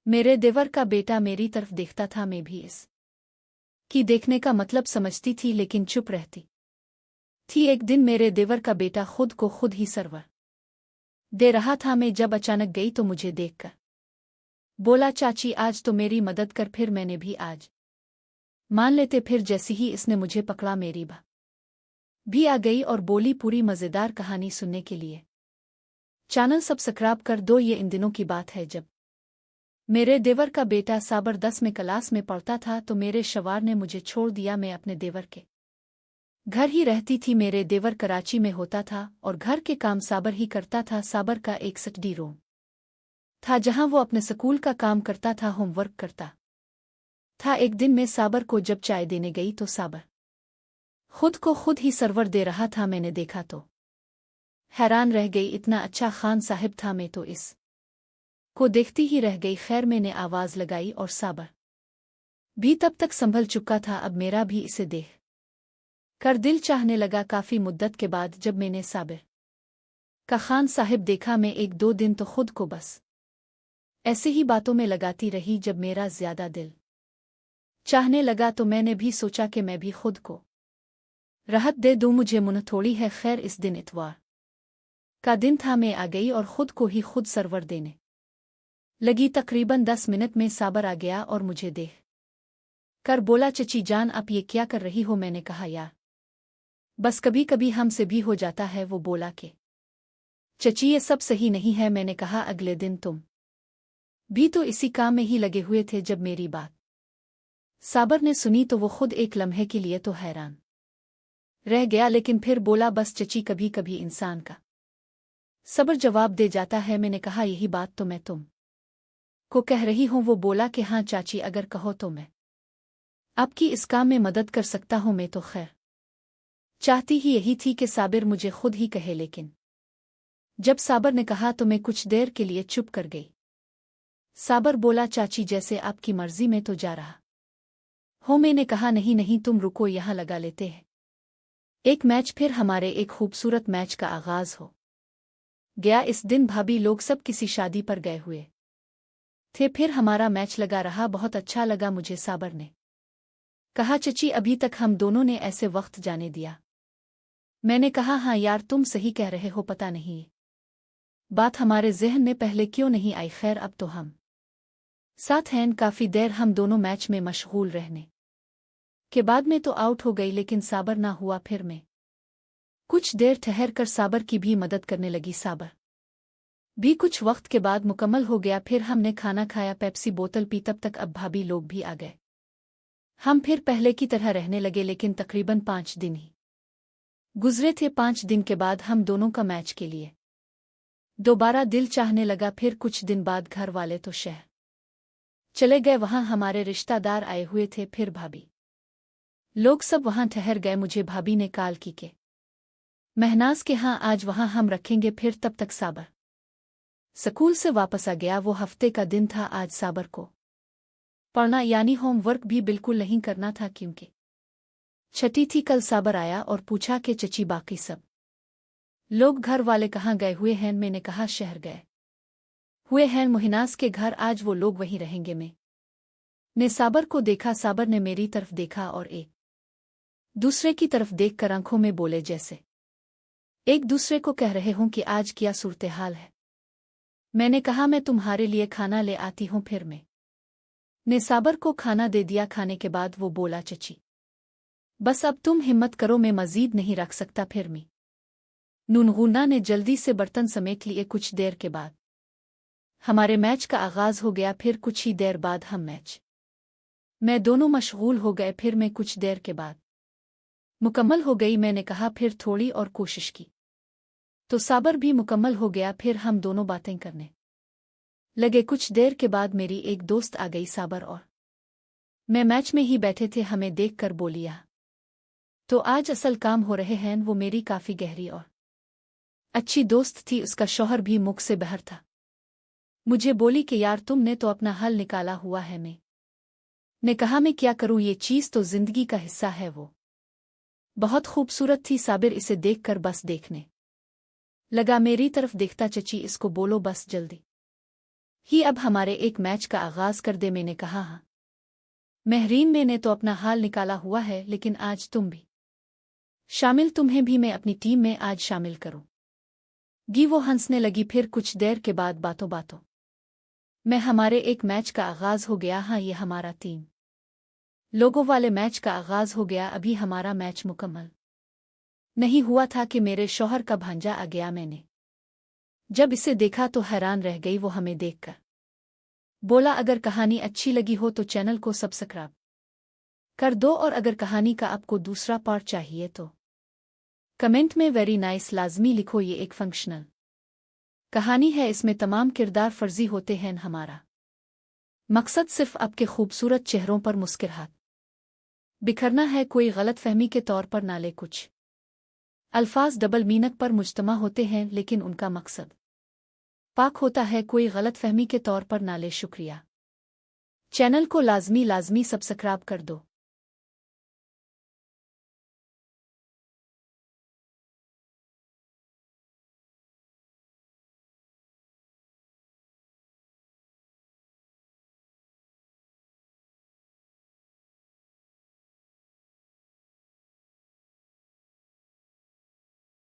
मेरे देवर का बेटा मेरी तरफ देखता था, मैं भी इस की देखने का मतलब समझती थी लेकिन चुप रहती थी। एक दिन मेरे देवर का बेटा खुद को खुद ही सर्वर दे रहा था। मैं जब अचानक गई तो मुझे देखकर बोला, चाची आज तो मेरी मदद कर। फिर मैंने भी आज मान लेते। फिर जैसे ही इसने मुझे पकड़ा मेरी बा भी आ गई और बोली, पूरी मज़ेदार कहानी सुनने के लिए चैनल सब्सक्राइब कर दो। ये इन दिनों की बात है जब मेरे देवर का बेटा साबर 10 में क्लास में पढ़ता था तो मेरे शवार ने मुझे छोड़ दिया। मैं अपने देवर के घर ही रहती थी। मेरे देवर कराची में होता था और घर के काम साबर ही करता था। साबर का एक स्टडी रूम था जहां वो अपने स्कूल का काम करता था, होमवर्क करता था। एक दिन मैं साबर को जब चाय देने गई तो साबर खुद को खुद ही सर्वर दे रहा था। मैंने देखा तो हैरान रह गई, इतना अच्छा खान साहिब था। मैं तो इस को देखती ही रह गई। खैर मैंने आवाज लगाई और साबर भी तब तक संभल चुका था। अब मेरा भी इसे देख कर दिल चाहने लगा। काफी मुद्दत के बाद जब मैंने साबिर का खान साहिब देखा, मैं 1-2 दिन तो खुद को बस ऐसे ही बातों में लगाती रही। जब मेरा ज्यादा दिल चाहने लगा तो मैंने भी सोचा कि मैं भी खुद को राहत दे दूं, मुझे मुन थोड़ी है। खैर इस दिन इतवार का दिन था। मैं आ गई और खुद को ही खुद सर्वर देने लगी। तकरीबन 10 मिनट में साबर आ गया और मुझे देख कर बोला, चची जान आप ये क्या कर रही हो? मैंने कहा, यार बस कभी कभी हमसे भी हो जाता है। वो बोला कि चची ये सब सही नहीं है। मैंने कहा, अगले दिन तुम भी तो इसी काम में ही लगे हुए थे। जब मेरी बात साबर ने सुनी तो वो खुद एक लम्हे के लिए तो हैरान रह गया, लेकिन फिर बोला, बस चची कभी कभी इंसान का सबर जवाब दे जाता है। मैंने कहा, यही बात तो मैं तुम को कह रही हूं। वो बोला कि हाँ चाची, अगर कहो तो मैं आपकी इस काम में मदद कर सकता हूं। मैं तो खैर चाहती ही यही थी कि साबिर मुझे खुद ही कहे, लेकिन जब साबर ने कहा तो मैं कुछ देर के लिए चुप कर गई। साबर बोला, चाची जैसे आपकी मर्जी में तो जा रहा हो। मैंने कहा, नहीं नहीं तुम रुको, यहां लगा लेते हैं एक मैच। फिर हमारे एक खूबसूरत मैच का आगाज हो गया। इस दिन भाभी लोग सब किसी शादी पर गए हुए थे। फिर हमारा मैच लगा रहा। बहुत अच्छा लगा मुझे। साबर ने कहा, चची अभी तक हम दोनों ने ऐसे वक्त जाने दिया। मैंने कहा, हाँ यार तुम सही कह रहे हो, पता नहीं बात हमारे ज़हन में पहले क्यों नहीं आई। खैर अब तो हम साथ हैं। काफी देर हम दोनों मैच में मशगूल रहने के बाद में तो आउट हो गई, लेकिन साबर ना हुआ। फिर मैं कुछ देर ठहर कर साबर की भी मदद करने लगी। साबर भी कुछ वक्त के बाद मुकम्मल हो गया। फिर हमने खाना खाया, पेप्सी बोतल पी। तब तक अब भाभी लोग भी आ गए। हम फिर पहले की तरह रहने लगे, लेकिन तकरीबन 5 दिन ही गुजरे थे। 5 दिन के बाद हम दोनों का मैच के लिए दोबारा दिल चाहने लगा। फिर कुछ दिन बाद घर वाले तो शहर चले गए, वहां हमारे रिश्तेदार आए हुए थे। फिर भाभी लोग सब वहां ठहर गए। मुझे भाभी ने कॉल की के महनाज के हाँ आज वहां हम रखेंगे। फिर तब तक साबर स्कूल से वापस आ गया। वो हफ्ते का दिन था। आज साबर को पढ़ना यानी होमवर्क भी बिल्कुल नहीं करना था, क्योंकि छठी थी। कल साबर आया और पूछा कि चची बाकी सब लोग घर वाले कहाँ गए हुए हैं? मैंने कहा, शहर गए हुए हैं मुहिनास के घर। आज वो लोग वहीं रहेंगे। मैं ने साबर को देखा। साबर ने मेरी तरफ देखा और एक दूसरे की तरफ देखकर आंखों में बोले जैसे एक दूसरे को कह रहे हों कि आज क्या सूरत-ए-हाल है। मैंने कहा, मैं तुम्हारे लिए खाना ले आती हूँ। फिर मैं ने साबर को खाना दे दिया। खाने के बाद वो बोला, चची बस अब तुम हिम्मत करो, मैं मजीद नहीं रख सकता। फिर मैं नूनगुना ने जल्दी से बर्तन समेट लिए। कुछ देर के बाद हमारे मैच का आगाज हो गया। फिर कुछ ही देर बाद हम मैच में दोनों मशगूल हो गए। फिर मैं कुछ देर के बाद मुकम्मल हो गई। मैंने कहा, फिर थोड़ी और कोशिश की तो साबर भी मुकम्मल हो गया। फिर हम दोनों बातें करने लगे। कुछ देर के बाद मेरी एक दोस्त आ गई। साबर और मैं मैच में ही बैठे थे। हमें देखकर बोली, तो आज असल काम हो रहे हैं। वो मेरी काफी गहरी और अच्छी दोस्त थी। उसका शौहर भी मुख से बाहर था। मुझे बोली कि यार तुमने तो अपना हल निकाला हुआ है। मैं ने कहा, मैं क्या करूं, ये चीज तो जिंदगी का हिस्सा है। वो बहुत खूबसूरत थी। साबिर इसे देखकर बस देखने लगा। मेरी तरफ देखता, चची इसको बोलो बस जल्दी ही अब हमारे एक मैच का आगाज कर दे, मैंने कहा। हाँ महरीन, मैंने तो अपना हाल निकाला हुआ है, लेकिन आज तुम भी शामिल, तुम्हें भी मैं अपनी टीम में आज शामिल करूं गी। वो हंसने लगी। फिर कुछ देर के बाद बातों बातों में हमारे एक मैच का आगाज हो गया। हाँ, ये हमारा 3 लोगों वाले मैच का आगाज हो गया। अभी हमारा मैच मुकम्मल नहीं हुआ था कि मेरे शौहर का भांजा आ गया। मैंने जब इसे देखा तो हैरान रह गई। वो हमें देखकर बोला, अगर कहानी अच्छी लगी हो तो चैनल को सब्सक्राइब कर दो, और अगर कहानी का आपको दूसरा पार्ट चाहिए तो कमेंट में वेरी नाइस लाजमी लिखो। ये एक फंक्शनल कहानी है, इसमें तमाम किरदार फर्जी होते हैं। हमारा मकसद सिर्फ आपके खूबसूरत चेहरों पर मुस्कुराहट बिखरना है। कोई गलत फहमी के तौर पर ना ले। कुछ अल्फाज डबल मीनिंग पर मुज्तमा होते हैं, लेकिन उनका मकसद पाक होता है। कोई गलत फहमी के तौर पर ना ले। शुक्रिया। चैनल को लाजमी सब्सक्राइब कर दो।